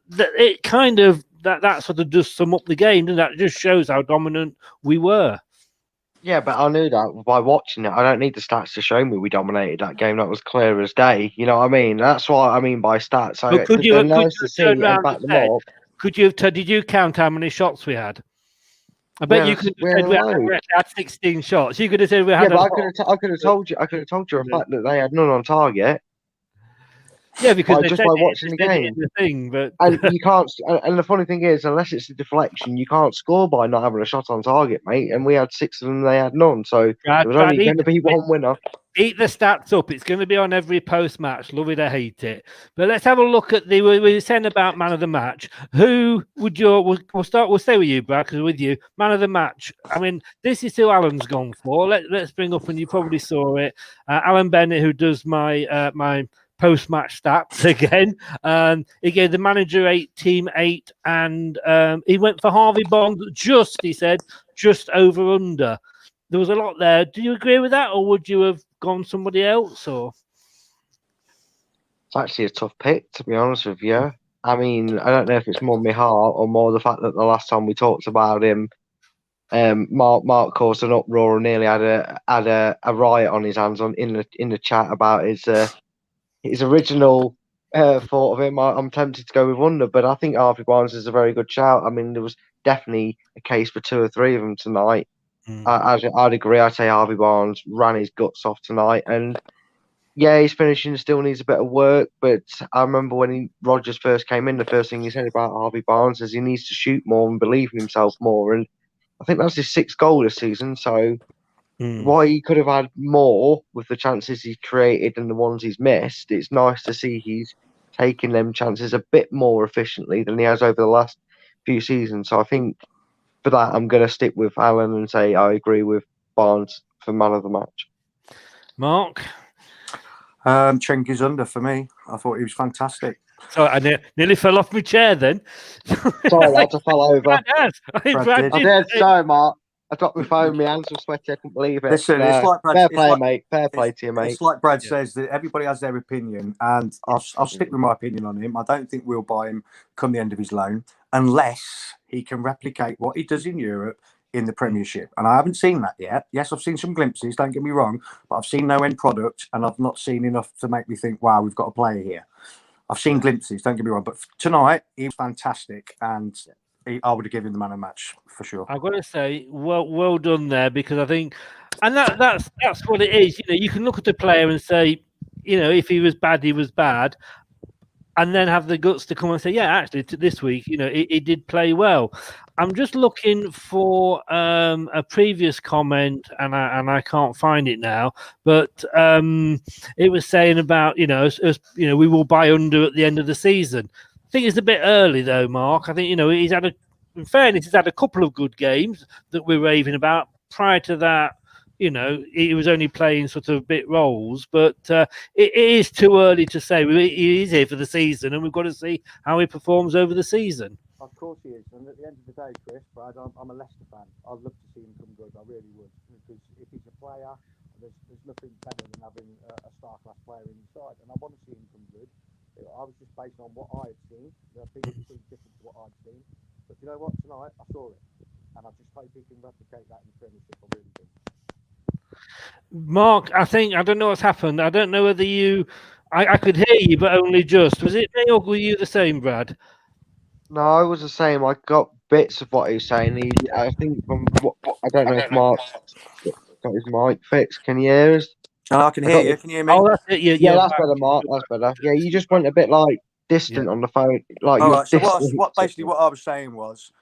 Speaker 3: It kind of that sort of does sum up the game, and that just shows how dominant we were.
Speaker 5: Yeah, but I knew that by watching it. I don't need the stats to show me we dominated that game. That was clear as day. You know what I mean? That's what I mean by stats. So
Speaker 3: did you count how many shots we had? I bet you could have said we had 16 shots. You could have said we had.
Speaker 5: Yeah, but I could have told you. I could have told you a fact that they had none on target.
Speaker 3: Yeah, because
Speaker 5: just by watching the game. And you can't. And the funny thing is, unless it's a deflection, you can't score by not having a shot on target, mate. And we had 6 of them; they had none. So there was only going to be one winner.
Speaker 3: Eat the stats up. It's going to be on every post match. Love it or hate it. But let's have a look at we were saying about man of the match. Who would we'll stay with you, Brad, because with you, man of the match. I mean, this is who Alan's gone for. Let's bring up, and you probably saw it. Alan Bennett, who does my post-match stats again. He gave the manager 8, team 8, and he went for Harvey Barnes. He said, just over under. There was a lot there. Do you agree with that, or would you have gone somebody else? Or
Speaker 5: it's actually a tough pick, to be honest with you. I mean, I don't know if it's more my heart or more the fact that the last time we talked about him, Mark caused an uproar and nearly had a riot on his hands in the chat about his original thought of him. I'm tempted to go with under, but I think Harvey Barnes is a very good shout. I mean, there was definitely a case for 2 or 3 of them tonight. I'd agree. I'd say Harvey Barnes ran his guts off tonight, and yeah, his finishing still needs a bit of work. But I remember when Rodgers first came in, the first thing he said about Harvey Barnes is he needs to shoot more and believe in himself more. And I think that's his 6th goal this season. So while he could have had more with the chances he's created and the ones he's missed, it's nice to see he's taking them chances a bit more efficiently than he has over the last few seasons. So I think for that, I'm going to stick with Alan and say I agree with Barnes for man of the match.
Speaker 3: Mark?
Speaker 4: Cenk is under for me. I thought he was fantastic.
Speaker 3: So I nearly fell off my chair then.
Speaker 5: Sorry, I had to fall over.
Speaker 3: I
Speaker 5: did. Sorry, Mark. I dropped my phone, my hands were sweaty, I couldn't believe it.
Speaker 4: Listen, it's like Brad,
Speaker 5: fair play, mate. Fair play to you, mate.
Speaker 4: It's like Brad says, that everybody has their opinion, and I'll stick with my opinion on him. I don't think we'll buy him come the end of his loan unless he can replicate what he does in Europe in the Premiership. And I haven't seen that yet. Yes, I've seen some glimpses, don't get me wrong, but I've seen no end product, and I've not seen enough to make me think, wow, we've got a player here. I've seen glimpses, don't get me wrong, but tonight he was fantastic, and I would have given the man a match for sure.
Speaker 3: I've got to say, well done there, because I think, and that's what it is. You can look at the player and say, if he was bad, he was bad, and then have the guts to come and say, yeah, actually, this week, he did play well. I'm just looking for a previous comment, and I can't find it now. But it was saying about we will buy under at the end of the season. I think it's a bit early though, Mark. I think in fairness, he's had a couple of good games that we're raving about. Prior to that, he was only playing sort of bit roles, but it is too early to say. He is here for the season, and we've got to see how he performs over the season.
Speaker 4: Of course he is, and at the end of the day, Chris, Brad, I'm a Leicester fan. I'd love to see him come good. I really would, because if he's a player, there's nothing better than having a star-class player in your side, and I want to see him come good. I was just based on what I had seen. I think it's pretty different to what I'd seen, but you know what? Tonight I saw it, and I just hope he can replicate that in the Premiership. I really do.
Speaker 3: Mark, I don't know what's happened. I don't know whether I could hear you, but only just. Was it me or were you the same, Brad?
Speaker 5: No, I was the same. I got bits of what he was saying. I think from I don't know if Mark got his mic fixed. Can you hear us?
Speaker 4: I can hear you. Can you hear me?
Speaker 3: Oh, that's it.
Speaker 5: Yeah, that's better, Mark. That's better. Yeah, you just went a bit distant on the phone. All
Speaker 4: right. So what I was saying was,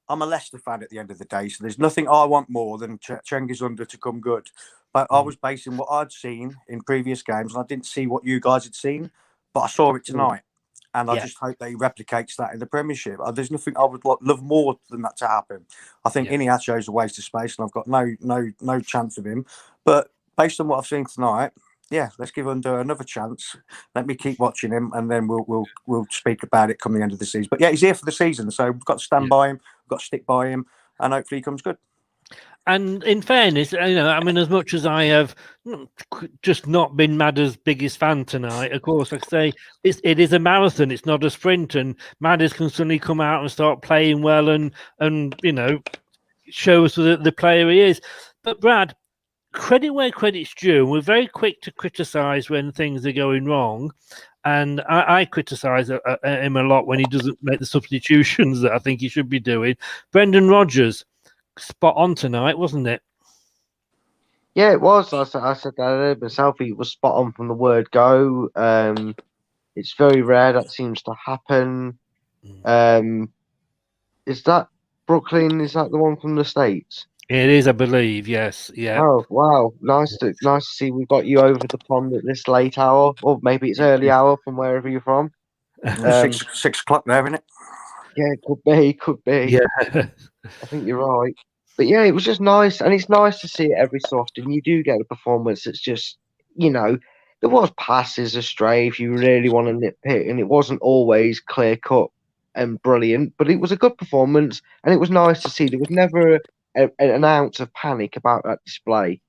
Speaker 4: I'm a Leicester fan at the end of the day, so there's nothing I want more than Cengiz Under to come good. But I was basing what I'd seen in previous games, and I didn't see what you guys had seen, but I saw it tonight. And I just hope that he replicates that in the Premiership. There's nothing I would love more than that to happen. I think Iheanacho's a waste of space, and I've got no chance of him. But based on what I've seen tonight, let's give Under another chance. Let me keep watching him, and then we'll speak about it come the end of the season. But he's here for the season, so we've got to stand by him, we've got to stick by him, and hopefully he comes good.
Speaker 3: And in fairness, as much as I have just not been Madder's biggest fan tonight, of course, like I say, it is a marathon. It's not a sprint, and Madders can suddenly come out and start playing well and show us the player he is. But Brad, credit where credit's due. We're very quick to criticise when things are going wrong. And I criticise him a lot when he doesn't make the substitutions that I think he should be doing. Brendan Rodgers, spot on tonight, wasn't it?
Speaker 5: Yeah, it was. I said that myself. He was spot on from the word go. It's very rare that seems to happen. Is that Brooklyn? Is that the one from the States?
Speaker 3: It is, I believe. Yes. Yeah.
Speaker 5: Oh wow! Nice to see we got you over the pond at this late hour, or maybe it's early hour from wherever you're from.
Speaker 4: 6 o'clock there, isn't it?
Speaker 5: Yeah, could be.
Speaker 3: Yeah.
Speaker 5: I think you're right. But yeah, it was just nice, and it's nice to see it every so often. You do get a performance that's just, there was passes astray if you really want to nitpick, and it wasn't always clear cut and brilliant, but it was a good performance, and it was nice to see. There was never an ounce of panic about that display.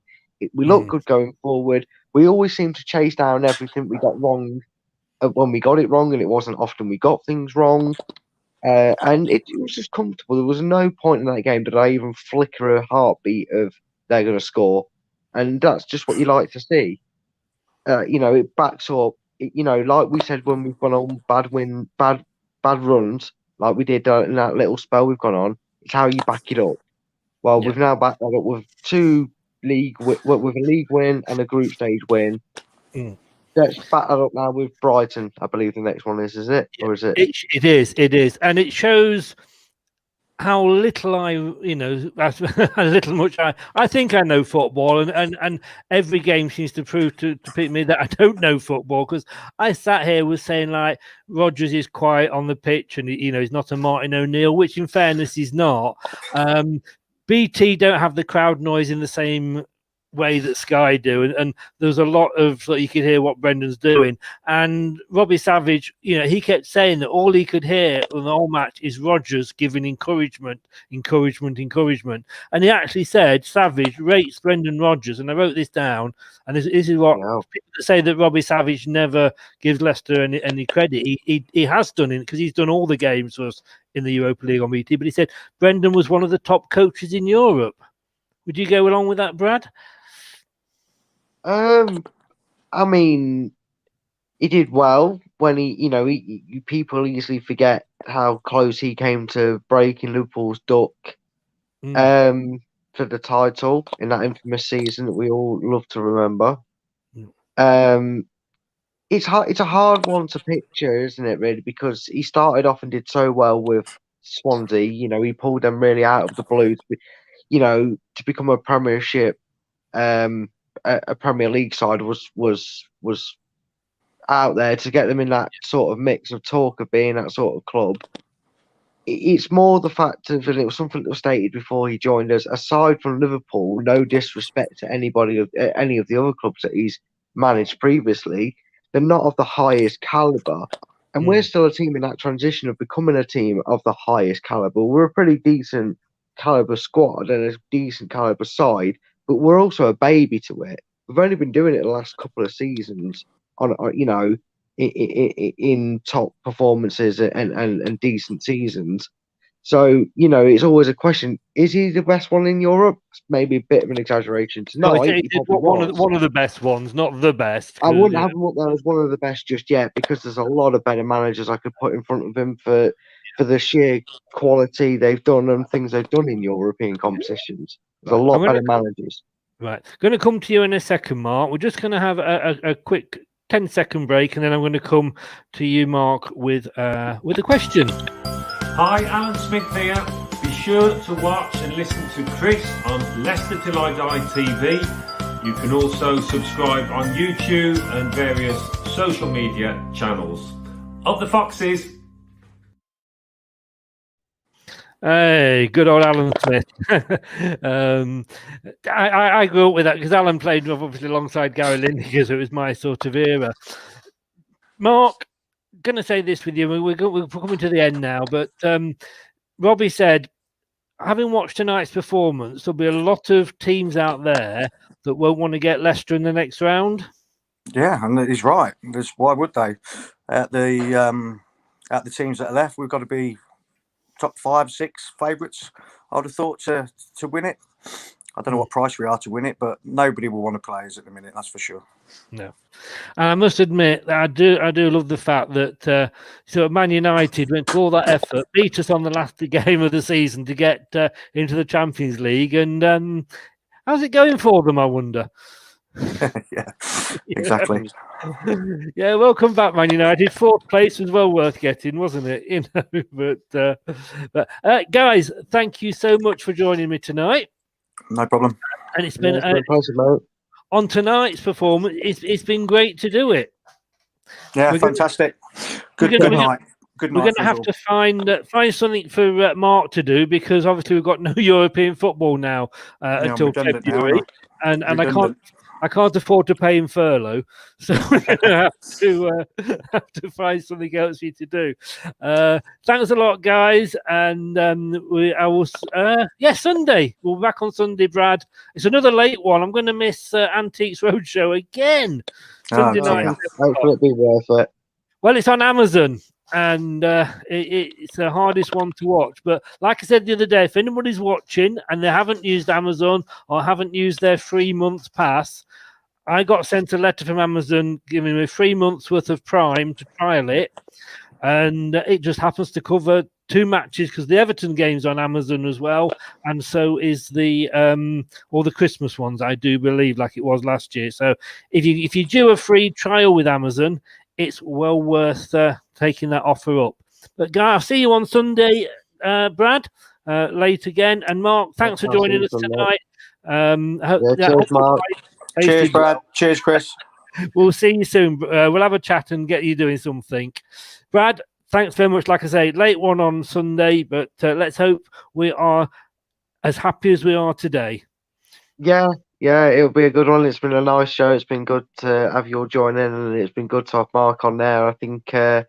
Speaker 5: We looked good going forward. We always seemed to chase down everything we got wrong when we got it wrong, and it wasn't often we got things wrong. And it was just comfortable. There was no point in that game that I even flicker a heartbeat of they're going to score. And that's just what you like to see. It backs up, like we said when we've gone on bad runs, like we did in that little spell we've gone on, it's how you back it up. Well, we've now backed that up with with a league win and a group stage win. Let's back that up now with Brighton. I believe the next one is it? Or is it?
Speaker 3: It is. And it shows how little I think I know football, and every game seems to prove to me that I don't know football, because I sat here was saying like Rodgers is quiet on the pitch and he's not a Martin O'Neill, which in fairness he's not. BT don't have the crowd noise in the same way that Sky do, and there's a lot of you could hear what Brendan's doing. And Robbie Savage, he kept saying that all he could hear on the whole match is Rodgers giving encouragement, and he actually said Savage rates Brendan Rodgers, and I wrote this down, and this is what people say, that Robbie Savage never gives Leicester any credit. He has done it, because he's done all the games for us in the Europa League on BT, but he said Brendan was one of the top coaches in Europe. Would you go along with that, Brad?
Speaker 5: I mean, he did well when he people easily forget how close he came to breaking Liverpool's duck for the title in that infamous season that we all love to remember. it's hard. It's a hard one to picture, isn't it? Really, because he started off and did so well with Swansea. You know, he pulled them really out of the blue. To become a Premiership, a Premier League side was out there to get them in that sort of mix of talk of being that sort of club. It's more the fact of, and it was something that was stated before he joined us. Aside from Liverpool, no disrespect to anybody of any of the other clubs that he's managed previously, they're not of the highest caliber. And we're still a team in that transition of becoming a team of the highest caliber. We're a pretty decent caliber squad and a decent caliber side, but we're also a baby to it. We've only been doing it the last couple of seasons in top performances and decent seasons. So, it's always a question. Is he the best one in Europe? Maybe a bit of an exaggeration tonight.
Speaker 3: One of the best ones, not the best.
Speaker 5: I wouldn't have him up there as one of the best just yet, because there's a lot of better managers I could put in front of him for the sheer quality they've done and things they've done in European competitions. There's a lot better managers.
Speaker 3: Right. Going to come to you in a second, Mark. We're just going to have a quick 10-second break, and then I'm going to come to you, Mark, with a question.
Speaker 7: Hi, Alan Smith here. Be sure to watch and listen to Chris on Leicester Till I Die TV. You can also subscribe on YouTube and various social media channels. Up the Foxes!
Speaker 3: Hey, good old Alan Smith. I grew up with that because Alan played obviously alongside Gary Lineker, so it was my sort of era. Mark, going to say this with you. We're coming to the end now, but Robbie said, having watched tonight's performance, there'll be a lot of teams out there that won't want to get Leicester in the next round.
Speaker 4: Yeah, and he's right. Why would they? At the teams that are left, we've got to be top 5, 6 favourites, I would have thought, to win it. I don't know what price we are to win it, but nobody will want to play us at the minute, that's for sure.
Speaker 3: No. And I must admit that I do love the fact that Man United went to all that effort, beat us on the last game of the season to get into the Champions League. And how's it going for them, I wonder?
Speaker 4: Yeah, exactly.
Speaker 3: Yeah, welcome back, Man United. 4th place was well worth getting, wasn't it? But guys, thank you so much for joining me tonight.
Speaker 4: No problem.
Speaker 3: And it's been on tonight's performance. It's been great to do it.
Speaker 4: Yeah, fantastic. Good night. Good night.
Speaker 3: We're going to have to find something for Mark to do, because obviously we've got no European football now until February, and I can't afford to pay him furlough, so we're going to have to find something else for you to do. Thanks a lot, guys, and Sunday. We'll be back on Sunday, Brad. It's another late one. I'm going to miss Antiques Roadshow again. Sunday night.
Speaker 5: Hopefully it'll be worth it.
Speaker 3: Well, it's on Amazon, and it's the hardest one to watch. But like I said the other day, if anybody's watching and they haven't used Amazon or haven't used their 3-month pass, I got sent a letter from Amazon giving me 3 months worth of Prime to trial it. And it just happens to cover 2 matches, because the Everton game's on Amazon as well. And so is the all the Christmas ones, I do believe, like it was last year. So if you do a free trial with Amazon, it's well worth taking that offer up. But guys, I'll see you on Sunday, Brad, late again. And Mark, thanks for joining us tonight.
Speaker 5: Cheers, Mark.
Speaker 4: Cheers, Brad. Cheers, Chris.
Speaker 3: We'll see you soon. We'll have a chat and get you doing something. Brad, thanks very much. Like I say, late one on Sunday, but let's hope we are as happy as we are today.
Speaker 5: Yeah, it'll be a good one. It's been a nice show. It's been good to have you all join in, and it's been good to have Mark on there. I think kind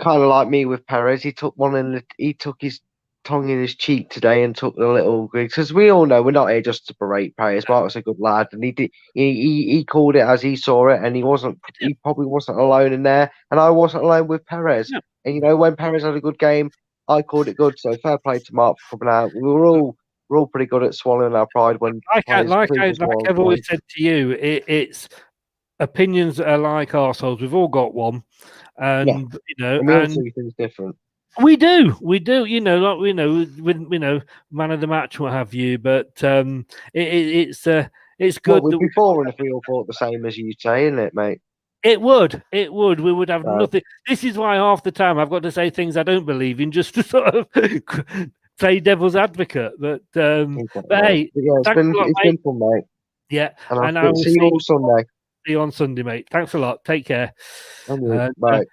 Speaker 5: of like me with Perez. He took his tongue in his cheek today and took the little, because we all know we're not here just to berate Perez. Mark's a good lad, and he called it as he saw it, and he probably wasn't alone in there, and I wasn't alone with Perez. Yeah. And when Perez had a good game, I called it good. So fair play to Mark for coming out. We're all pretty good at swallowing our pride when.
Speaker 3: I've always said to you, it's opinions that are like arseholes. We've all got one, and
Speaker 5: and we all see things different.
Speaker 3: We do, with man of the match, what have you. But it's good.
Speaker 5: We'd be boring if we all thought the same as you say, isn't it, mate?
Speaker 3: It would. We would have
Speaker 5: Right.
Speaker 3: nothing. This is why half the time I've got to say things I don't believe in, just to sort of play devil's advocate. But hey,
Speaker 5: Yeah,
Speaker 3: thanks a lot,
Speaker 5: it's
Speaker 3: mate.
Speaker 5: been fun, mate.
Speaker 3: Yeah,
Speaker 5: And
Speaker 3: I will
Speaker 5: see you all Sunday.
Speaker 3: see you on Sunday, mate. Thanks a lot. Take care.
Speaker 5: Bye.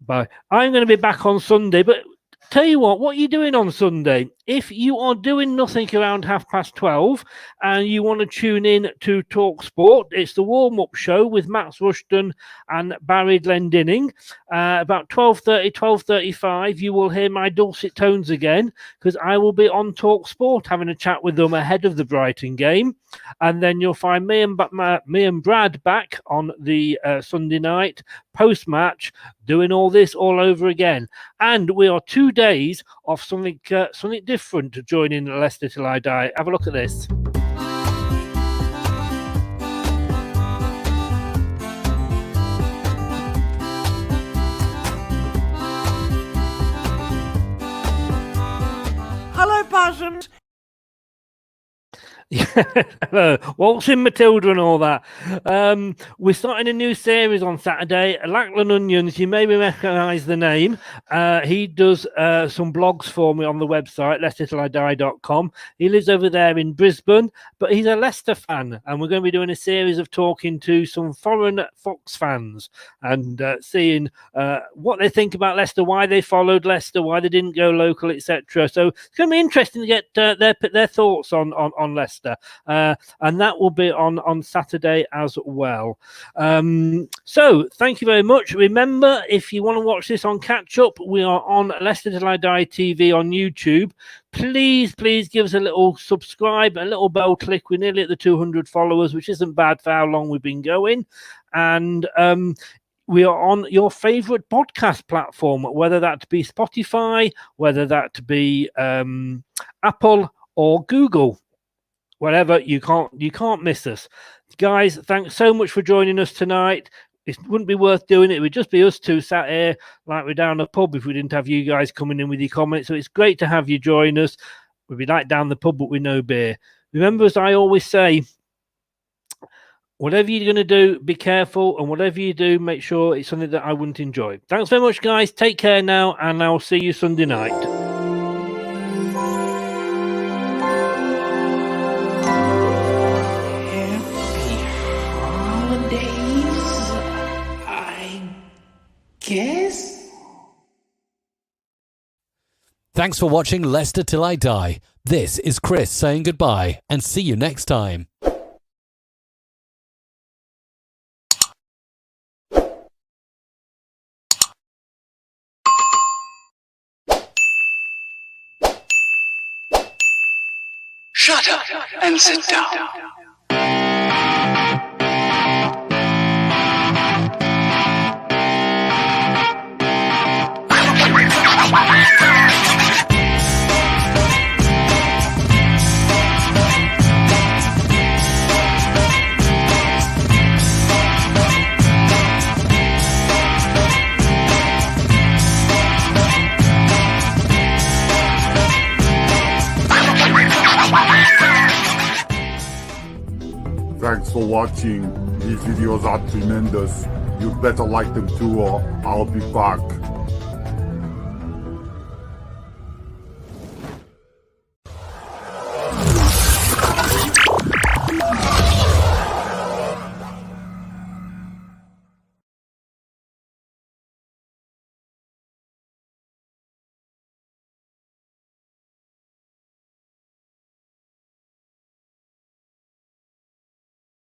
Speaker 3: Bye. I'm going to be back on Sunday, but tell you what are you doing on Sunday? If you are doing nothing around 12:30 and you want to tune in to Talk Sport, it's the warm-up show with Max Rushton and Barry Glendinning. About 12:30, 12:35, you will hear my dulcet tones again, because I will be on Talk Sport having a chat with them ahead of the Brighton game. And then you'll find me and Brad back on the Sunday night post-match, doing all this all over again. And we are 2 days off something different to joining Leicester Till I Die. Have a look at this.
Speaker 6: Hello, Possums.
Speaker 3: Waltzing Matilda and all that. We're starting a new series on Saturday. Lachlan Onions, you maybe recognise the name. He does some blogs for me on the website, leicestertillidie.com. He lives over there in Brisbane, but he's a Leicester fan, and we're going to be doing a series of talking to some foreign Fox fans and seeing what they think about Leicester, why they followed Leicester, why they didn't go local, etc. So it's going to be interesting to get their thoughts on Leicester. And that will be on Saturday as well. So thank you very much. Remember, if you want to watch this on catch up, we are on Leicester Till I Die TV on YouTube. Please give us a little subscribe, a little bell click. We're nearly at the 200 followers, which isn't bad for how long we've been going. And we are on your favorite podcast platform, whether that be Spotify, whether that be Apple or Google. Whatever, you can't miss us. Guys, thanks so much for joining us tonight. It wouldn't be worth doing it. It would just be us two sat here like we're down the pub if we didn't have you guys coming in with your comments. So it's great to have you join us. We'd be like down the pub, but with no beer. Remember, as I always say, whatever you're going to do, be careful. And whatever you do, make sure it's something that I wouldn't enjoy. Thanks very much, guys. Take care now, and I'll see you Sunday night.
Speaker 8: Yes?
Speaker 1: Thanks for watching Leicester Till I Die. This is Chris saying goodbye and see you next time.
Speaker 8: Shut up and sit down.
Speaker 9: Thanks for watching. These videos are tremendous. You'd better like them too, or I'll be back.